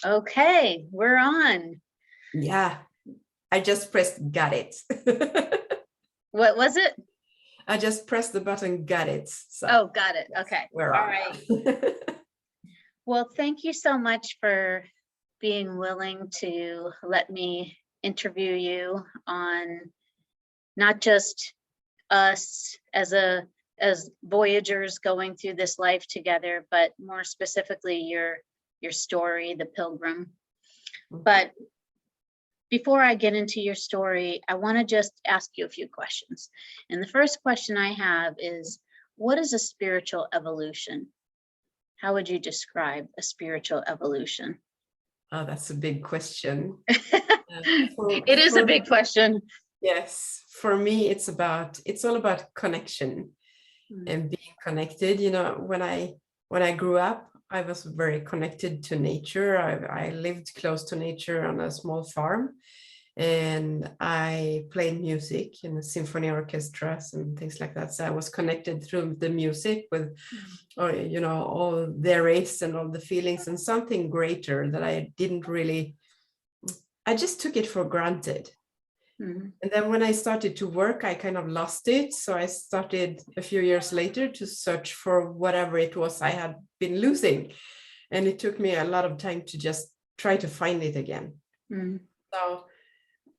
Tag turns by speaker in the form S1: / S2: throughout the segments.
S1: Okay, we're on.
S2: Yeah, I just pressed got it.
S1: What was it?
S2: I just pressed the button, got it. So
S1: Oh, got it.
S2: yes,
S1: Okay.
S2: we're
S1: All
S2: on.
S1: right. Well, thank you so much for being willing to let me interview you on not just us as Voyagers going through this life together, but more specifically your story, the Pilgrim. But before I get into your story, I want to just ask you a few questions. And the first question I have is, what is a spiritual evolution? How would you describe a spiritual evolution?
S2: Oh, that's a big question.
S1: It is a big question.
S2: Yes, for me, it's all about connection and being connected. You know, when I grew up, I was very connected to nature. I lived close to nature on a small farm, and I played music in symphony orchestras and things like that. So I was connected through the music with, or you know, all the race and all the feelings and something greater that I didn't really. I just took it for granted.
S1: Mhm.
S2: And then when I started to work, I kind of lost it. So I started a few years later to search for whatever it was I had been losing. And it took me a lot of time to just try to find it again.
S1: Mhm.
S2: So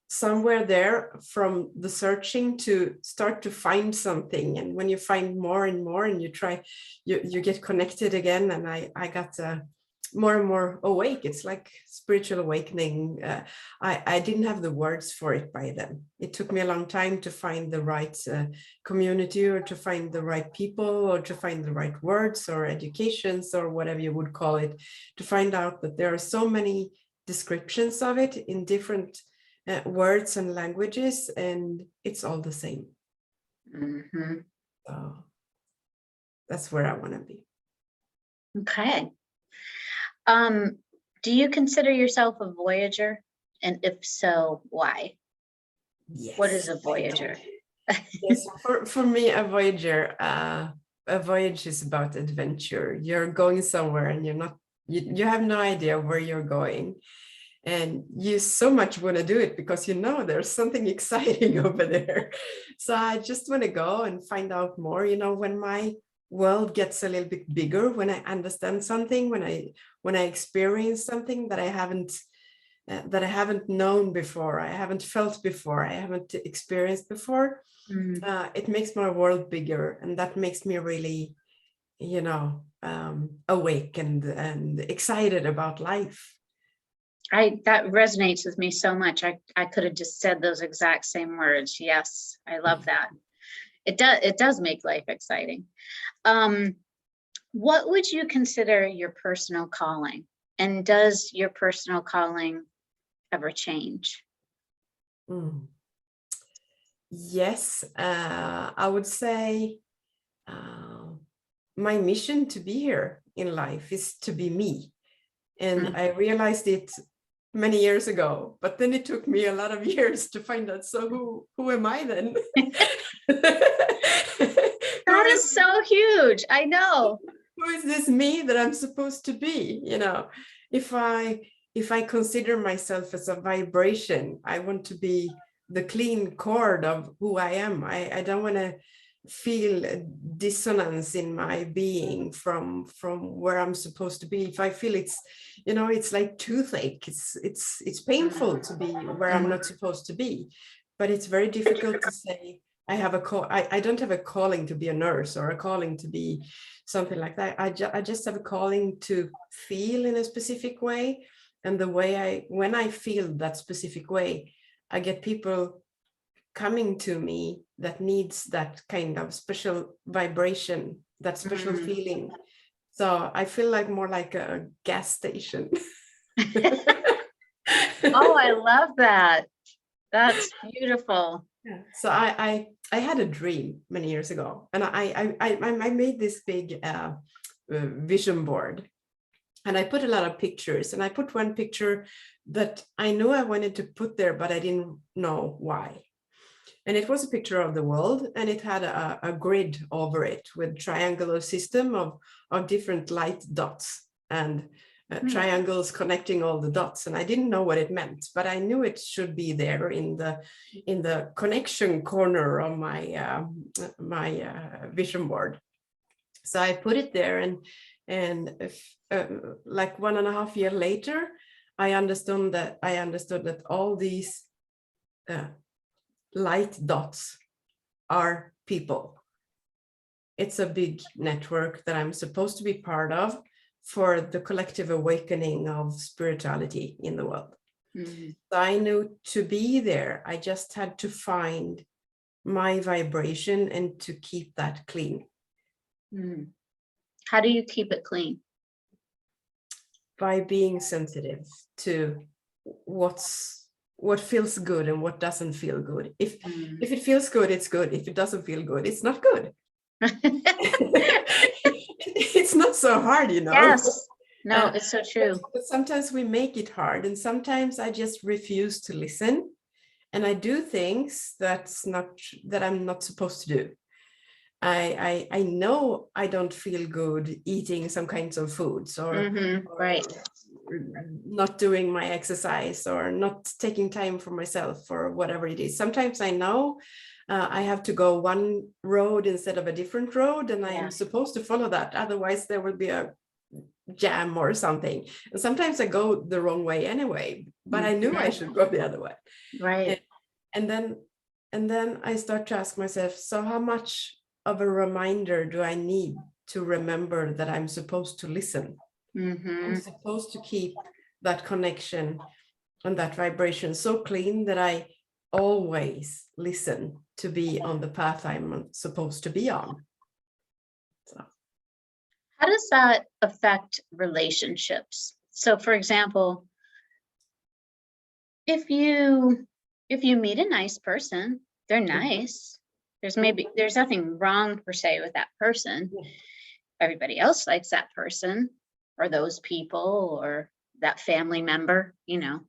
S2: somewhere there from the searching to start to find something. And when you find more and more and you try, you get connected again. And I got more and more awake. It's like spiritual awakening. I didn't have the words for it by then. It took me a long time to find the right community, or to find the right people, or to find the right words or educations or whatever you would call it, to find out that there are so many descriptions of it in different words and languages, and it's all the same.
S1: Mhm.
S2: So that's where I want to be.
S1: Okay. Do you consider yourself a Voyager? And if so, why?
S2: Yes.
S1: What is a Voyager?
S2: Yes, for me, a voyage is about adventure. You're going somewhere and you have no idea where you're going. And you so much want to do it because you know there's something exciting over there. So I just want to go and find out more. You know, when my world gets a little bit bigger, when I understand something, when I experience something that I haven't known before, I haven't felt before, I haven't experienced before, it makes my world bigger, and that makes me really, you know, awake and excited about life.
S1: That resonates with me so much. I could have just said those exact same words. Yes, I love that. It does make life exciting. What would you consider your personal calling? And does your personal calling ever change?
S2: Yes, I would say my mission to be here in life is to be me. And I realized it many years ago, but then it took me a lot of years to find out. So who am I then?
S1: That is so huge. I know.
S2: Who is this me that I'm supposed to be? You know, if I consider myself as a vibration, I want to be the clean chord of who I am. I don't want to feel dissonance in my being from where I'm supposed to be. If I feel it's, you know, it's like toothache. It's painful to be where I'm not supposed to be, but it's very difficult to say I have a call. I don't have a calling to be a nurse or a calling to be something like that. I just have a calling to feel in a specific way, and the way when I feel that specific way, I get people coming to me that needs that kind of special vibration, that special feeling. So I feel like more like a gas station.
S1: Oh, I love that. That's beautiful.
S2: Yeah. So I had a dream many years ago, and I made this big vision board, and I put a lot of pictures, and I put one picture that I knew I wanted to put there, but I didn't know why. And it was a picture of the world, and it had a grid over it with triangular system of different light dots. And triangles connecting all the dots, and I didn't know what it meant, but I knew it should be there in the connection corner of my vision board. So I put it there, and like 1.5 years later, I understood that all these light dots are people. It's a big network that I'm supposed to be part of for the collective awakening of spirituality in the world.
S1: Mm.
S2: So I knew to be there, I just had to find my vibration and to keep that clean.
S1: Mm. How do you keep it clean?
S2: By being sensitive to what feels good and what doesn't feel good. If it feels good, it's good. If it doesn't feel good, it's not good. It's not so hard, you know.
S1: Yes. No, it's so true.
S2: But sometimes we make it hard, and sometimes I just refuse to listen, and I do things that I'm not supposed to do. I know I don't feel good eating some kinds of foods, or
S1: right,
S2: not doing my exercise, or not taking time for myself, or whatever it is. Sometimes I know I have to go one road instead of a different road, and I am supposed to follow that. Otherwise, there will be a jam or something. And sometimes I go the wrong way anyway, but I knew I should go the other way.
S1: Right.
S2: And then I start to ask myself, so how much of a reminder do I need to remember that I'm supposed to listen? I'm supposed to keep that connection and that vibration so clean that I always listen to be on the path I'm supposed to be on. So.
S1: How does that affect relationships? So, for example, if you meet a nice person, they're nice. There's nothing wrong per se with that person. Everybody else likes that person or those people or that family member, you know.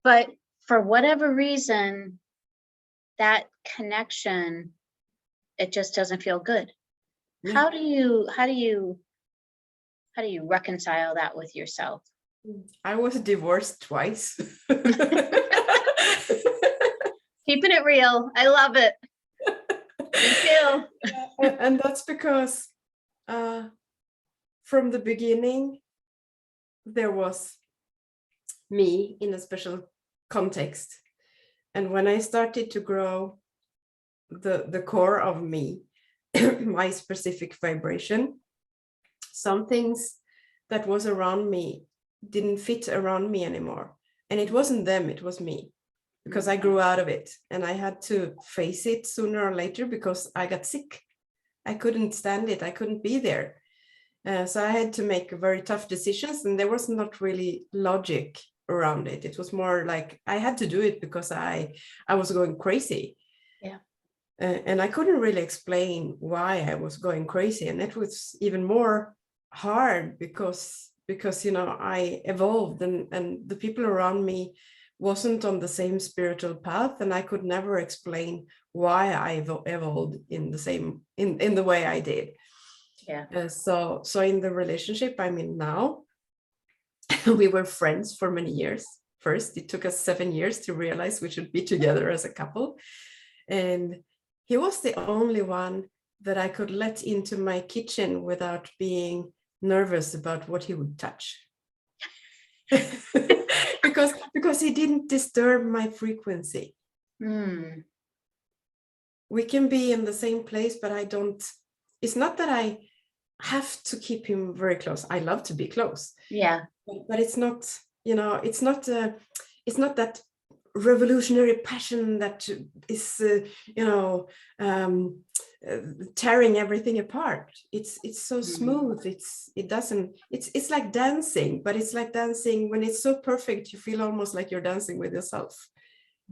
S1: But for whatever reason, that connection, it just doesn't feel good. How do you reconcile that with yourself?
S2: I was divorced twice.
S1: Keeping it real. I love it. Me too.
S2: And that's because from the beginning, there was me in a special context. And when I started to grow the core of me, my specific vibration, some things that was around me didn't fit around me anymore. And it wasn't them, it was me, because I grew out of it, and I had to face it sooner or later because I got sick. I couldn't stand it. I couldn't be there. So I had to make very tough decisions, and there was not really logic around it. It was more like I had to do it because I was going crazy.
S1: Yeah.
S2: And I couldn't really explain why I was going crazy. And it was even more hard because you know, I evolved, and the people around me wasn't on the same spiritual path, and I could never explain why I evolved in the way I did.
S1: Yeah.
S2: So in the relationship I'm in now, we were friends for many years. First, it took us 7 years to realize we should be together as a couple, and he was the only one that I could let into my kitchen without being nervous about what he would touch. because he didn't disturb my frequency. We can be in the same place, but it's not that I have to keep him very close. I love to be close.
S1: Yeah.
S2: But it's not, you know, it's not that revolutionary passion that is, tearing everything apart. It's so smooth. It's like dancing, but it's like dancing when it's so perfect, you feel almost like you're dancing with yourself.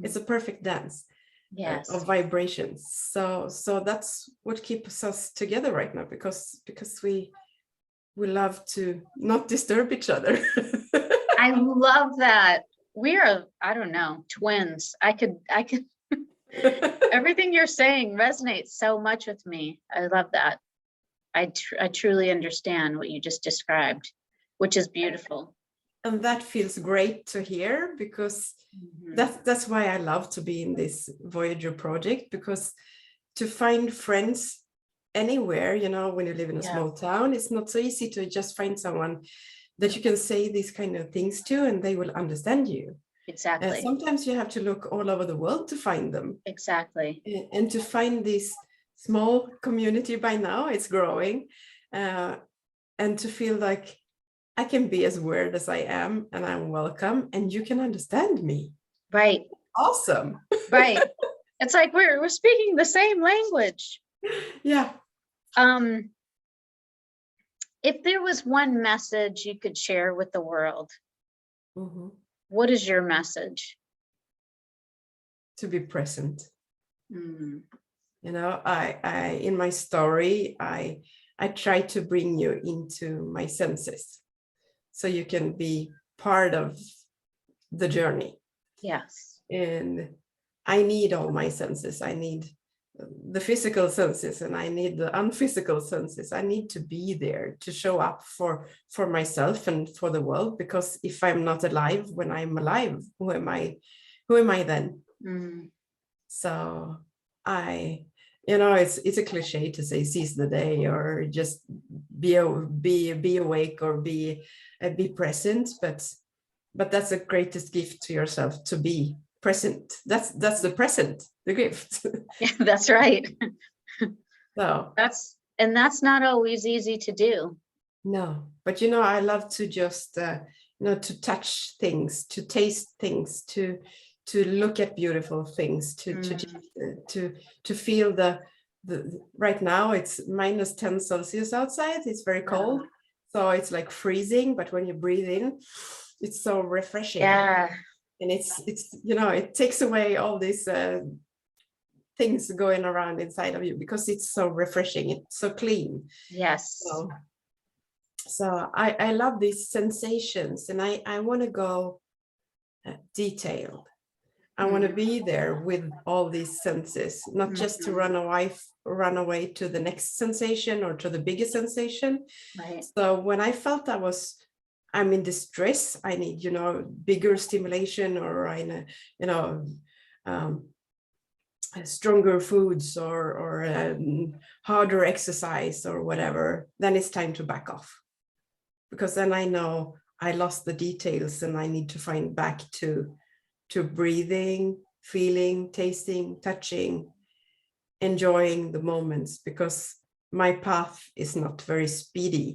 S2: It's a perfect dance. Yes. Of vibrations. So that's what keeps us together right now, because we love to not disturb each other.
S1: I love that. We're, I don't know, twins. I could everything you're saying resonates so much with me. I love that. I truly understand what you just described. which is beautiful.
S2: And that feels great to hear, because
S1: Mhm.
S2: that's why I love to be in this Voyager project, because to find friends anywhere, you know, when you live in a
S1: Yeah.
S2: small town, it's not so easy to just find someone that you can say these kind of things to and they will understand you.
S1: Exactly.
S2: Sometimes you have to look all over the world to find them.
S1: Exactly.
S2: And to find this small community, by now it's growing, and to feel like I can be as weird as I am and I'm welcome and you can understand me.
S1: Right.
S2: Awesome.
S1: Right. It's like we're speaking the same language.
S2: Yeah.
S1: If there was one message you could share with the world,
S2: Mhm.
S1: what is your message?
S2: To be present.
S1: Mm.
S2: You know, I in my story, I try to bring you into my senses so you can be part of the journey.
S1: Yes.
S2: And I need all my senses. I need the physical senses and I need the unphysical senses. I need to be there to show up for myself and for the world, because if I'm not alive when I'm alive, who am I then?
S1: Mm.
S2: So I, you know, it's a cliche to say seize the day or just be awake or be present, but that's the greatest gift to yourself, to be present. That's the present, the gift.
S1: Yeah, that's right.
S2: So
S1: That's not always easy to do.
S2: no, but you know, I love to just you know, to touch things, to taste things, to look at beautiful things, to feel the right now it's -10 Celsius outside. It's very cold, so it's like freezing. But when you breathe in, it's so refreshing.
S1: Yeah.
S2: And it's you know, it takes away all these things going around inside of you, because it's so refreshing. It's so clean.
S1: Yes.
S2: So I love these sensations, and I want to go detailed. I want to be there with all these senses, not just to run away to the next sensation or to the biggest sensation.
S1: Right.
S2: So when I felt I'm in distress, I need, you know, bigger stimulation, or you know, stronger foods or harder exercise or whatever, then it's time to back off, because then I know I lost the details and I need to find back to breathing, feeling, tasting, touching, enjoying the moments, because my path is not very speedy.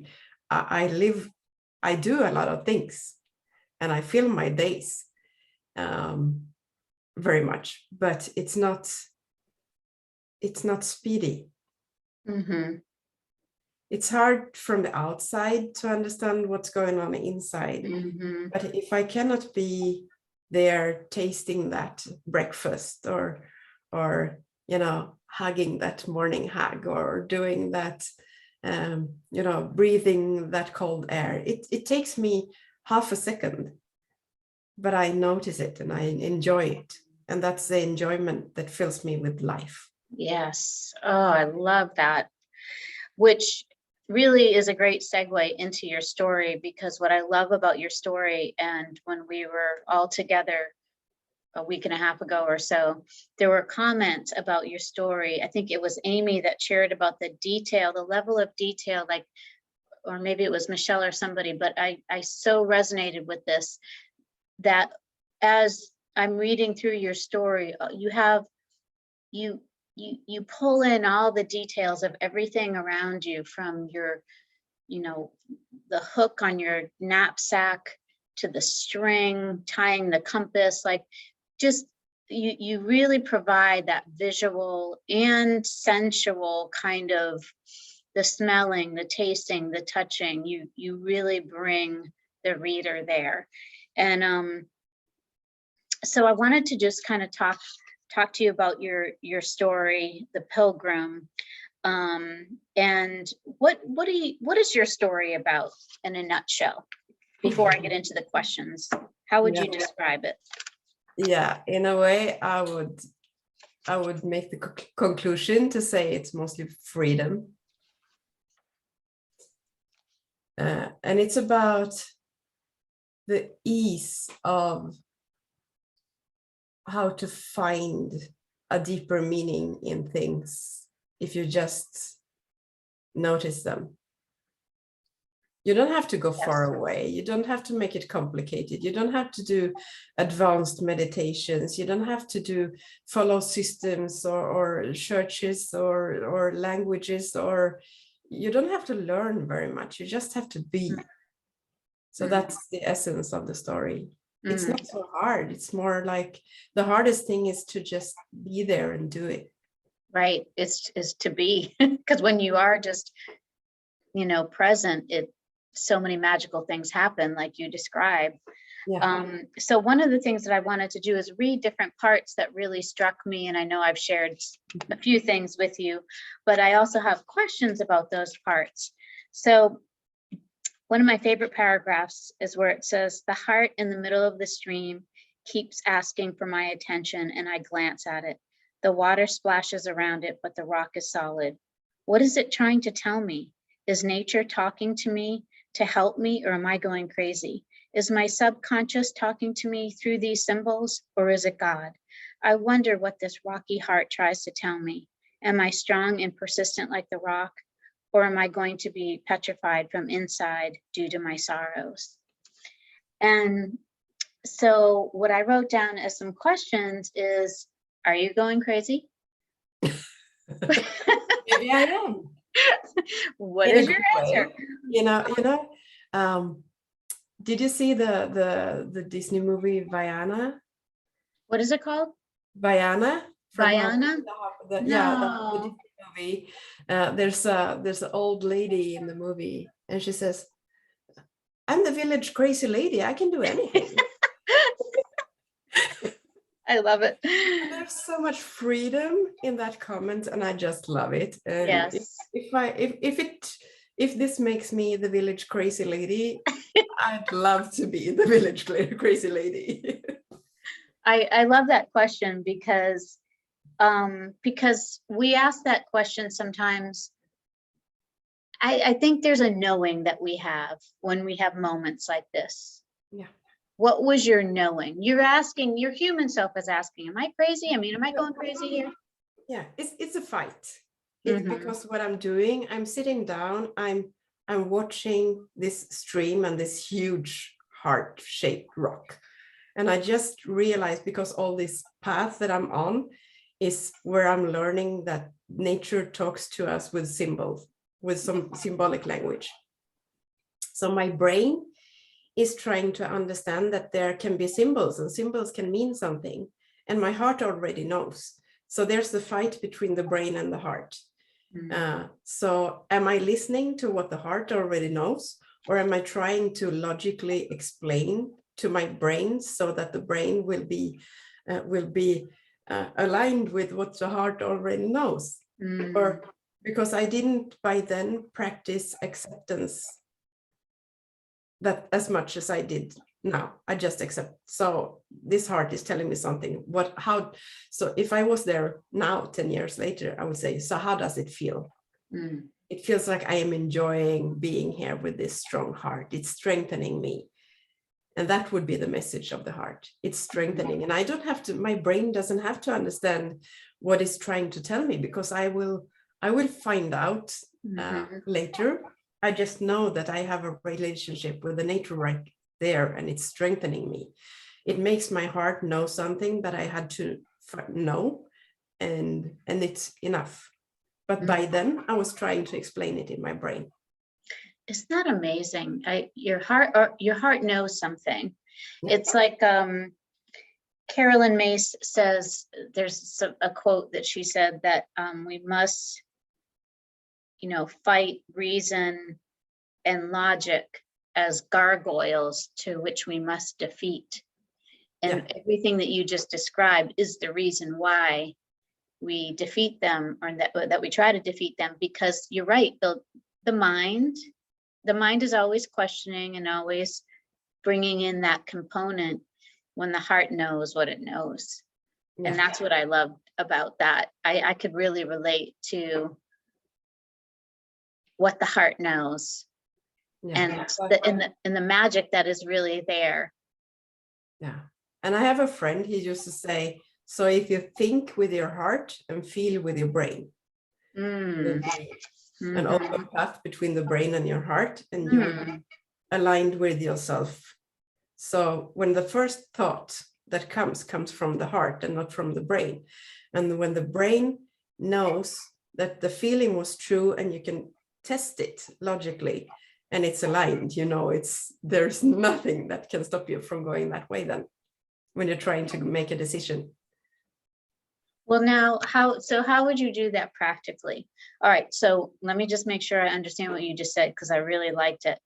S2: I do a lot of things and I fill my days very much, but it's not speedy.
S1: Mm-hmm.
S2: It's hard from the outside to understand what's going on inside.
S1: Mm-hmm.
S2: But if I cannot be there tasting that breakfast, or you know, hugging that morning hug, or doing that you know, breathing that cold air, it takes me half a second, but I notice it and I enjoy it, and that's the enjoyment that fills me with life.
S1: Yes. Oh, I love that. Which really is a great segue into your story, because what I love about your story, and when we were all together a week and a half ago or so, there were comments about your story. I think it was Amy that shared about the detail, the level of detail, like, or maybe it was Michelle or somebody, but I so resonated with this, that as I'm reading through your story, you pull in all the details of everything around you, from your, you know, the hook on your knapsack to the string tying the compass, like, just you really provide that visual and sensual kind of, the smelling, the tasting, the touching. You really bring the reader there. And so I wanted to just kind of talk to you about your story, the Pilgrim. And what is your story about in a nutshell, before I get into the questions? How would you describe it?
S2: Yeah, in a way, I would make the conclusion to say it's mostly freedom. And it's about the ease of how to find a deeper meaning in things if you just notice them. You don't have to go far away. You don't have to make it complicated. You don't have to do advanced meditations. You don't have to follow systems or churches or languages, or you don't have to learn very much. You just have to be. So that's the essence of the story. It's not so hard. It's more like the hardest thing is to just be there and do it.
S1: Right. Is to be, because when you are just, present, so many magical things happen, like you described.
S2: Yeah.
S1: So one of the things that I wanted to do is read different parts that really struck me. And I know I've shared a few things with you, but I also have questions about those parts. So one of my favorite paragraphs is where it says, "The heart in the middle of the stream keeps asking for my attention, and I glance at it. The water splashes around it, but the rock is solid. What is it trying to tell me? Is nature talking to me to help me, or am I going crazy? Is my subconscious talking to me through these symbols, or is it God? I wonder what this rocky heart tries to tell me. Am I strong and persistent like the rock, or am I going to be petrified from inside due to my sorrows?" And so what I wrote down as some questions is, are you going crazy?
S2: Maybe I am.
S1: What
S2: In a
S1: is your
S2: good
S1: answer?
S2: way. Did you see the Disney movie Vaiana?
S1: What is it called?
S2: Vaiana?
S1: Vaiana?
S2: The
S1: No.
S2: Disney movie. There's an old lady in the movie, and she says, "I'm the village crazy lady. I can do anything."
S1: I love it.
S2: And there's so much freedom in that comment, and I just love it. And
S1: Yes.
S2: if this makes me the village crazy lady, I'd love to be the village crazy lady.
S1: I love that question because we ask that question sometimes. I think there's a knowing that we have when we have moments like this.
S2: Yeah.
S1: What was your knowing? You're asking, your human self is asking, am I crazy? I mean, am I going crazy here?
S2: Yeah, it's a fight. It's because what I'm doing, I'm sitting down, I'm watching this stream and this huge heart-shaped rock. And I just realized, because all this path that I'm on is where I'm learning that nature talks to us with symbols, with some symbolic language. So my brain is trying to understand that there can be symbols, and symbols can mean something. And my heart already knows. So there's the fight between the brain and the heart. So am I listening to what the heart already knows, or am I trying to logically explain to my brain so that the brain will be aligned with what the heart already knows? Or because I didn't by then practice acceptance that as much as I did now. I just accept. So this heart is telling me something. So if I was there now, 10 years later, I would say, so how does it feel? It feels like I am enjoying being here with this strong heart. It's strengthening me. And that would be the message of the heart. It's strengthening. And I don't have to, my brain doesn't have to understand what it's trying to tell me, because I will find out later. I just know that I have a relationship with the nature right there, and it's strengthening me. It makes my heart know something that I had to know, and it's enough. But by then I was trying to explain it in my brain.
S1: Isn't that amazing? Your heart knows something. It's like Carolyn Mace says, there's a quote that she said that we must, fight reason and logic as gargoyles to which we must defeat. And everything that you just described is the reason why we defeat them, or that we try to defeat them, because you're right, the mind is always questioning and always bringing in that component when the heart knows what it knows. And that's what I love about that. I could really relate to what the heart knows. and the magic that is really there.
S2: Yeah. And I have a friend, he used to say, so if you think with your heart and feel with your brain, there'll be an open path between the brain and your heart, and you will be aligned with yourself. So when the first thought that comes from the heart and not from the brain. And when the brain knows that the feeling was true and you can test it logically and it's aligned, you know, there's nothing that can stop you from going that way then when you're trying to make a decision.
S1: Well, now, how would you do that practically? All right, so let me just make sure I understand what you just said, because I really liked it.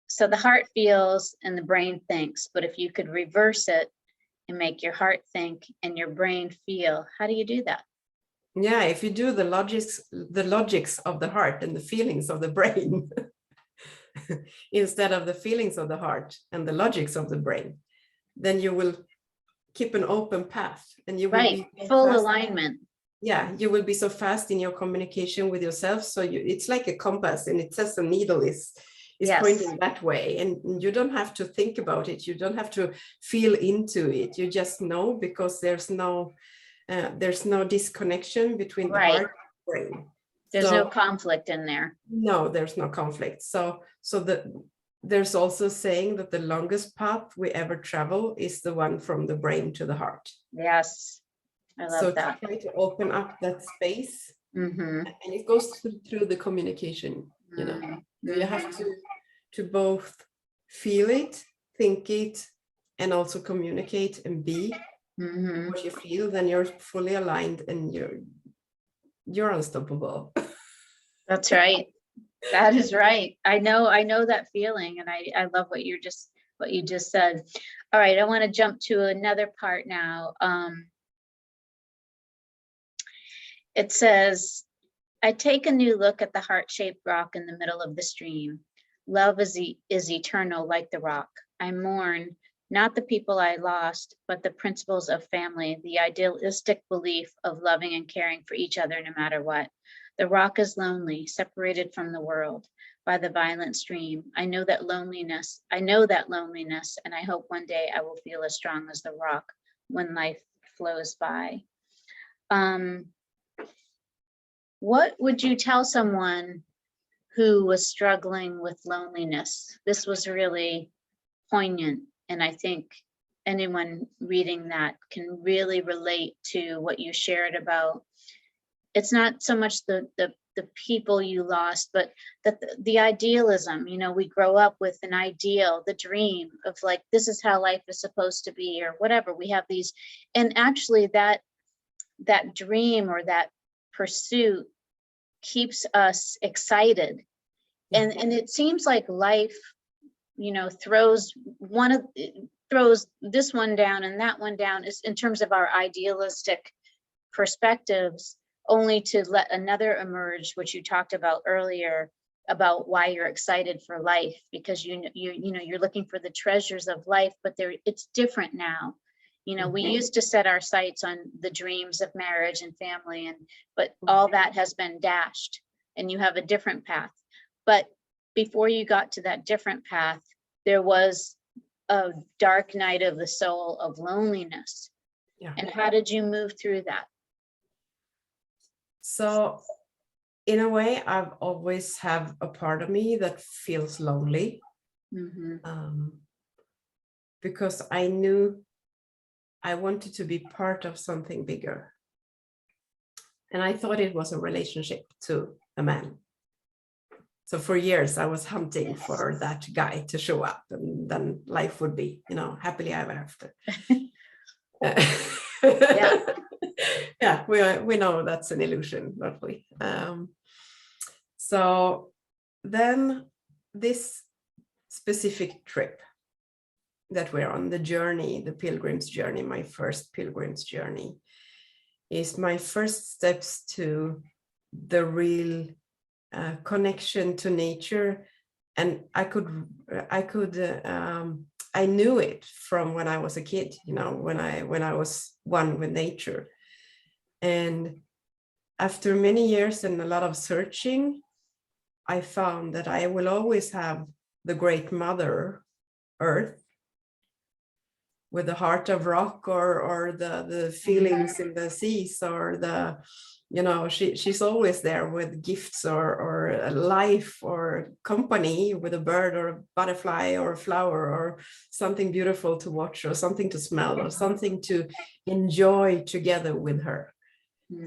S1: So the heart feels and the brain thinks, but if you could reverse it and make your heart think and your brain feel, how do you do that?
S2: Yeah, if you do the logics of the heart and the feelings of the brain instead of the feelings of the heart and the logics of the brain, then you will keep an open path, and you will be
S1: full alignment.
S2: Yeah, you will be so fast in your communication with yourself. So it's like a compass, and it says the needle is pointing that way, and you don't have to think about it. You don't have to feel into it. You just know, because there's no disconnection between the heart and the brain.
S1: There's no conflict in there.
S2: No, there's no conflict. So there's also saying that the longest path we ever travel is the one from the brain to the heart.
S1: Yes, I love that.
S2: So try to open up that space, and it goes through the communication. You know, you have to both feel it, think it, and also communicate and be what you feel. Then you're fully aligned and you're unstoppable.
S1: That's right. That is right. I know that feeling, and I love what you just said. All right, I want to jump to another part now. It says, I take a new look at the heart-shaped rock in the middle of the stream. Love is eternal like the rock. I mourn not the people I lost, but the principles of family, the idealistic belief of loving and caring for each other no matter what. The rock is lonely, separated from the world by the violent stream. I know that loneliness, and I hope one day I will feel as strong as the rock when life flows by. What would you tell someone who was struggling with loneliness? This was really poignant, and I think anyone reading that can really relate to what you shared about. It's not so much the people you lost, but the idealism. You know, we grow up with an ideal, the dream of like, this is how life is supposed to be, or whatever. We have these, and actually that dream or that pursuit keeps us excited. And it seems like life, you know, throws this one down and that one down, is in terms of our idealistic perspectives, only to let another emerge, which you talked about earlier, about why you're excited for life, because you're looking for the treasures of life, but it's different now. You know, we used to set our sights on the dreams of marriage and family, but all that has been dashed, and you have a different path. But before you got to that different path, there was a dark night of the soul of loneliness. Yeah. And how did you move through that?
S2: So in a way, I've always have a part of me that feels lonely, because I knew I wanted to be part of something bigger. And I thought it was a relationship to a man. So for years, I was hunting for that guy to show up, and then life would be, you know, happily ever after. Yeah, we know that's an illusion, don't we? So then this specific trip that we're on, the journey, the pilgrim's journey, my first pilgrim's journey, is my first steps to the real connection to nature. And I knew it from when I was a kid, you know, when I was one with nature. And after many years and a lot of searching, I found that I will always have the great mother earth with the heart of rock, or the feelings in the seas, or the, you know, she's always there with gifts, or a life, or company, with a bird or a butterfly or a flower, or something beautiful to watch, or something to smell, or something to enjoy together with her.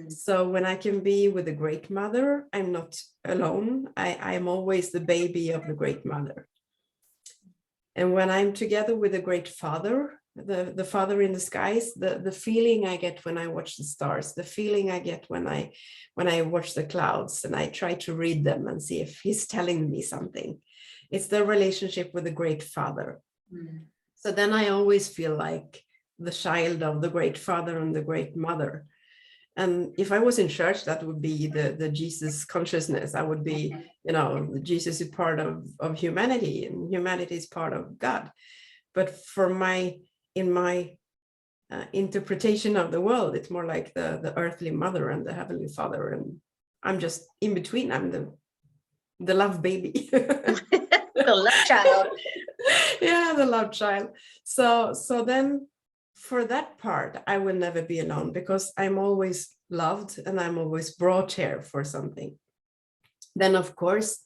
S2: So when I can be with the great mother, I'm not alone. I'm always the baby of the great mother. And when I'm together with the great father, the father in the skies, the feeling I get when I watch the stars, the feeling I get when I watch the clouds and I try to read them and see if he's telling me something. It's the relationship with the great father. So then I always feel like the child of the great father and the great mother. And if I was in church, that would be the Jesus consciousness. I would be, you know, Jesus is part of humanity, and humanity is part of God. But in my interpretation of the world, it's more like the earthly mother and the heavenly father. And I'm just in between. I'm the love baby.
S1: The love child.
S2: Yeah, the love child. So then, for that part, I will never be alone, because I'm always loved and I'm always brought here for something. Then, of course,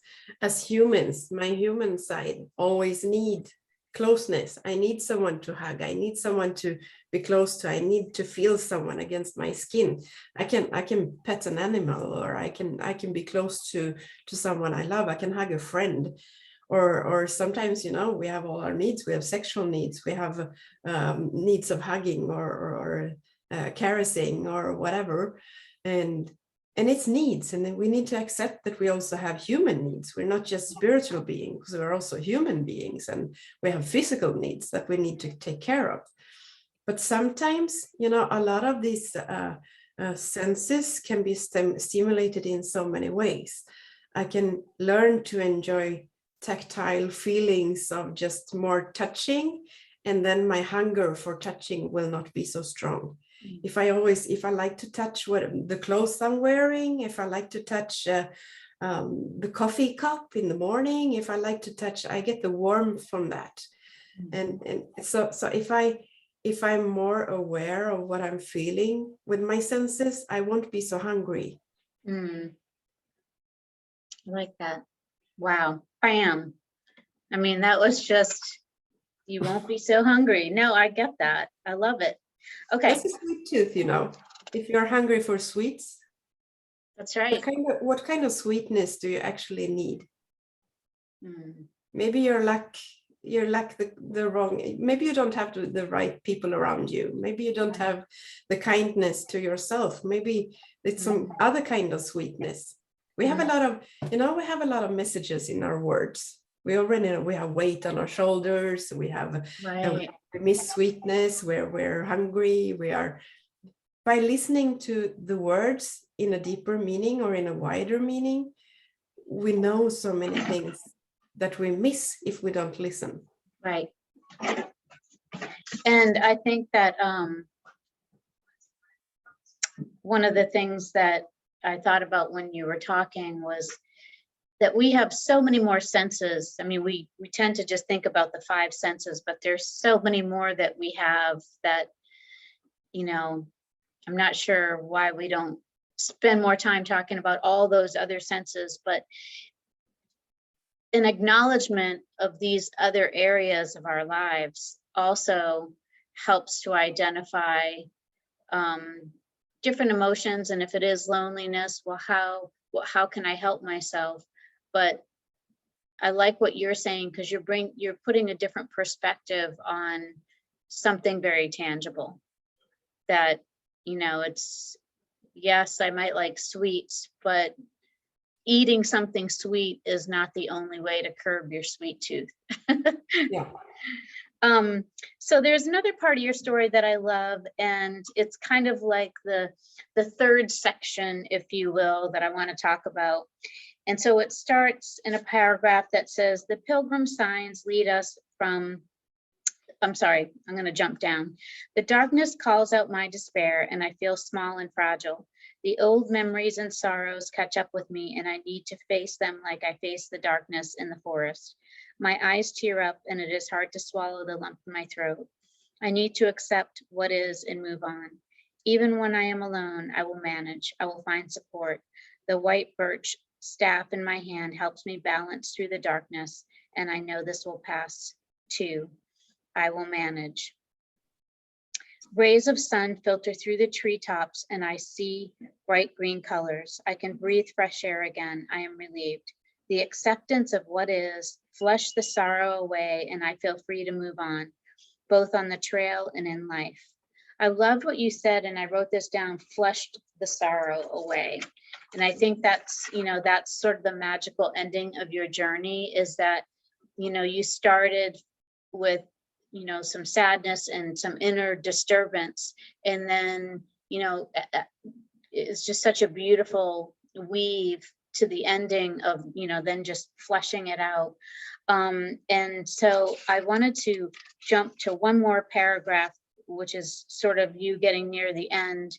S2: as humans, my human side always need closeness. I need someone to hug. I need someone to be close to. I need to feel someone against my skin. I can pet an animal, or I can be close to someone I love. I can hug a friend. Or sometimes, you know, we have all our needs. We have sexual needs. We have needs of hugging or caressing or whatever, and it's needs. And then we need to accept that we also have human needs. We're not just spiritual beings. We're also human beings, and we have physical needs that we need to take care of. But sometimes, you know, a lot of these senses can be stimulated in so many ways. I can learn to enjoy tactile feelings of just more touching, and then my hunger for touching will not be so strong. If I like to touch the clothes I'm wearing, if I like to touch the coffee cup in the morning, if I like to touch, I get the warmth from that. And so if I'm more aware of what I'm feeling with my senses, I won't be so hungry.
S1: I like that. Wow. Bam. I mean, that was just, you won't be so hungry. No, I get that. I love it. Okay.
S2: That's a sweet tooth, you know. If you're hungry for sweets,
S1: that's right.
S2: What kind of sweetness do you actually need? Maybe you're the wrong, maybe you don't have the right people around you. Maybe you don't have the kindness to yourself. Maybe it's some other kind of sweetness. We have a lot of, you know, we have a lot of messages in our words. We have weight on our shoulders. We have we miss sweetness. We're hungry. We are, by listening to the words in a deeper meaning or in a wider meaning, we know so many things that we miss if we don't listen.
S1: Right. And I think that one of the things that I thought about when you were talking was that we have so many more senses. I mean, we tend to just think about the 5 senses, but there's so many more that we have that, you know, I'm not sure why we don't spend more time talking about all those other senses, but an acknowledgement of these other areas of our lives also helps to identify different emotions. And if it is loneliness, well, how can I help myself? But I like what you're saying, because you're putting a different perspective on something very tangible, that, you know, it's, yes, I might like sweets, but eating something sweet is not the only way to curb your sweet tooth.
S2: Yeah.
S1: So there's another part of your story that I love, and it's kind of like the third section, if you will, that I want to talk about. And so it starts in a paragraph that says, the pilgrim signs lead us from, I'm sorry, I'm going to jump down. The darkness calls out my despair, and I feel small and fragile. The old memories and sorrows catch up with me, and I need to face them like I face the darkness in the forest. My eyes tear up, and it is hard to swallow the lump in my throat. I need to accept what is and move on. Even when I am alone, I will manage. I will find support. The white birch staff in my hand helps me balance through the darkness, and I know this will pass too. I will manage. Rays of sun filter through the treetops, and I see bright green colors. I can breathe fresh air again. I am relieved. The acceptance of what is flush the sorrow away, and I feel free to move on, both on the trail and in life. I loved what you said, and I wrote this down, flushed the sorrow away. And I think that's, that's sort of the magical ending of your journey, is that, you started with, some sadness and some inner disturbance. And then, it's just such a beautiful weave to the ending of, then just fleshing it out. And so I wanted to jump to one more paragraph, which is sort of you getting near the end,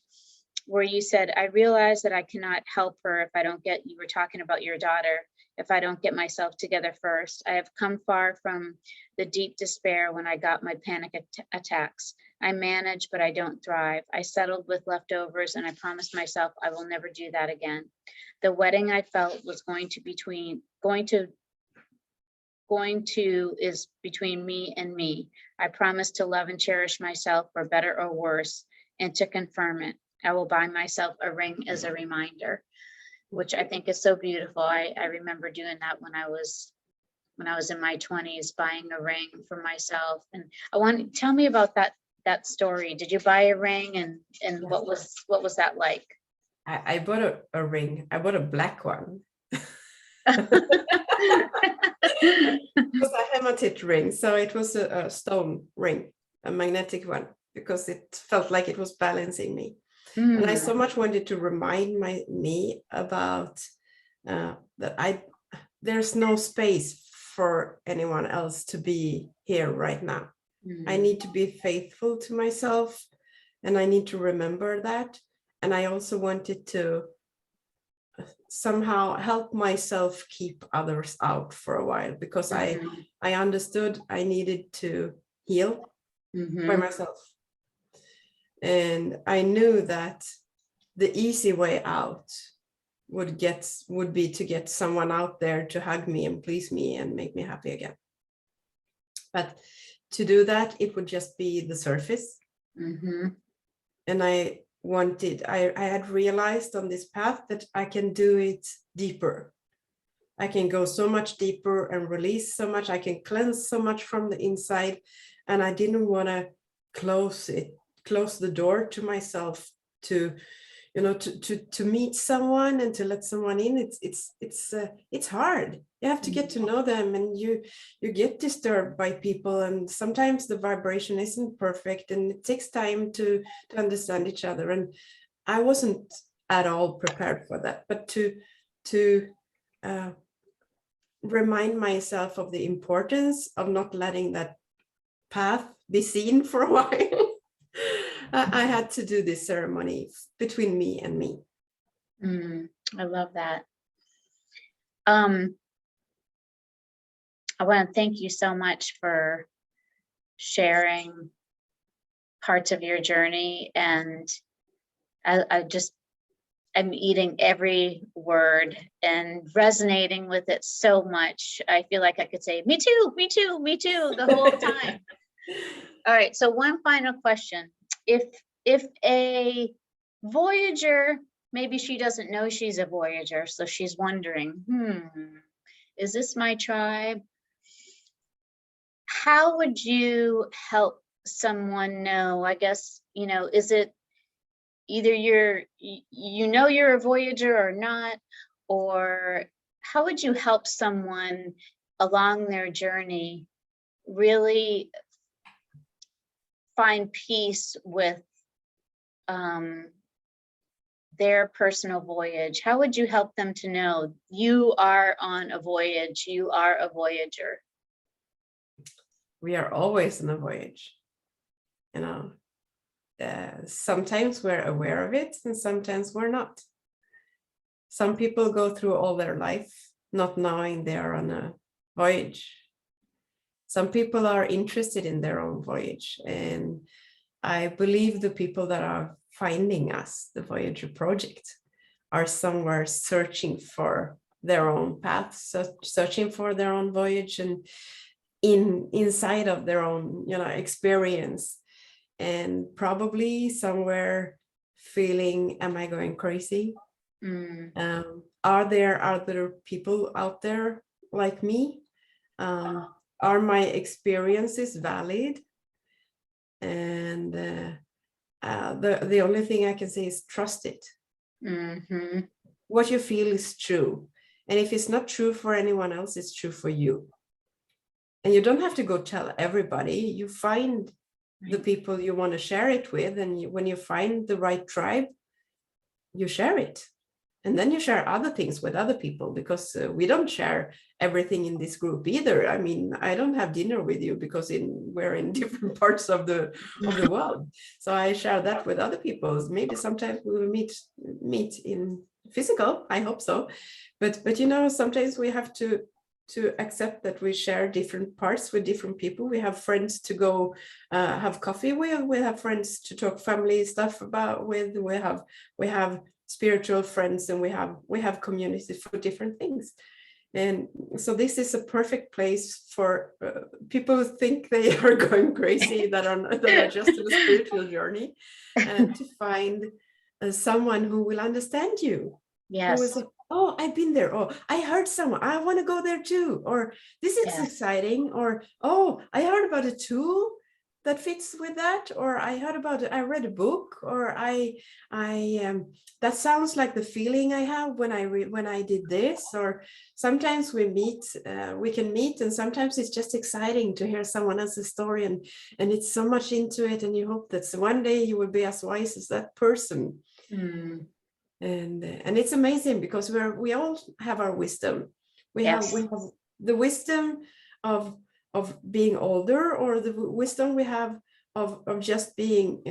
S1: where you said, I realize that I cannot help her if I don't get, you were talking about your daughter, if I don't get myself together first. I have come far from the deep despair when I got my panic attacks. I manage, but I don't thrive. I settled with leftovers, and I promised myself I will never do that again. The wedding I felt was going to is between me and me. I promise to love and cherish myself for better or worse, and to confirm it, I will buy myself a ring as a reminder, which I think is so beautiful. I remember doing that when I was in my 20s, buying a ring for myself. And I want to tell me about that story. Did you buy a ring, and what was that like?
S2: I bought a ring. I bought a black one. It was a hematite ring, so it was a stone ring, a magnetic one, because it felt like it was balancing me. And I so much wanted to remind me about that there's no space for anyone else to be here right now. I need to be faithful to myself, and I need to remember that. And I also wanted to somehow help myself keep others out for a while, because I understood I needed to heal by myself. And I knew that the easy way out would be to get someone out there to hug me and please me and make me happy again. But to do that, it would just be the surface. And I had realized on this path that I can do it deeper. I can go so much deeper and release so much. I can cleanse so much from the inside. And I didn't want to close the door to myself to meet someone and to let someone in. It's hard. You have to get to know them, and you get disturbed by people, and sometimes the vibration isn't perfect, and it takes time to understand each other. And I wasn't at all prepared for that, but to remind myself of the importance of not letting that path be seen for a while. I had to do this ceremony between me and me.
S1: I love that. I want to thank you so much for sharing parts of your journey, and I'm eating every word and resonating with it so much. I feel like I could say, me too, me too, me too, the whole time. All right, so one final question. If a Voyager, maybe she doesn't know she's a Voyager, so she's wondering, is this my tribe? How would you help someone know? I guess, is it either you're a Voyager or not, or how would you help someone along their journey really find peace with their personal voyage? How would you help them to know you are on a voyage, you are a Voyager?
S2: We are always on a voyage, sometimes we're aware of it and sometimes we're not. Some people go through all their life not knowing they're on a voyage. Some people are interested in their own voyage, and I believe the people that are finding us, the Voyager project, are somewhere searching for their own path, searching for their own voyage, and inside of their own, experience, and probably somewhere feeling, am I going crazy? Are there other people out there like me? Are my experiences valid? And the only thing I can say is trust it. What you feel is true. And if it's not true for anyone else, it's true for you. And you don't have to go tell everybody. You find the people you want to share it with. And when you find the right tribe, you share it. And then you share other things with other people, because we don't share everything in this group either. I mean, I don't have dinner with you because we're in different parts of the world. So I share that with other people. Maybe sometimes we will meet in physical. I hope so. But sometimes we have to accept that we share different parts with different people. We have friends to go have coffee with. We have friends to talk family stuff about with. We have spiritual friends, and we have communities for different things. And so this is a perfect place for people who think they are going crazy, that are just on a spiritual journey, to find someone who will understand you.
S1: Yes.
S2: Who is, oh, I've been there. Oh, I heard someone. I want to go there too. Or this is exciting. Or, oh, I heard about a tool that fits with that. Or I heard about it. I read a book. Or that sounds like the feeling I have when I did this. Or sometimes we can meet, and sometimes it's just exciting to hear someone else's story, and it's so much into it, and you hope that one day you will be as wise as that person. And it's amazing, because we all have our wisdom. We have the wisdom of being older, or the wisdom we have of just being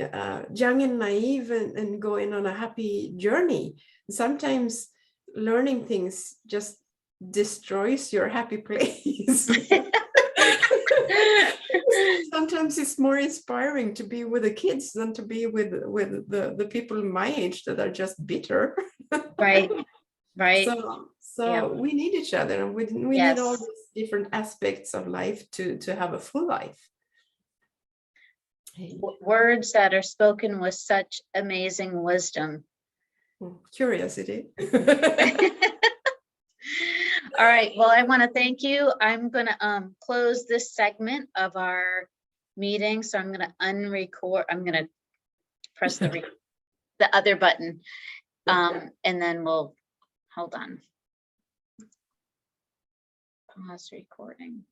S2: young and naive, and going on a happy journey. Sometimes learning things just destroys your happy place. Sometimes it's more inspiring to be with the kids than to be with the people my age that are just bitter.
S1: Right.
S2: So we need each other, and we need all these different aspects of life to have a full life.
S1: Words that are spoken with such amazing wisdom.
S2: Curiosity.
S1: All right. Well, I want to thank you. I'm going to close this segment of our meeting. So I'm going to unrecord. I'm going to press the other button. And then we'll hold on. Pause recording.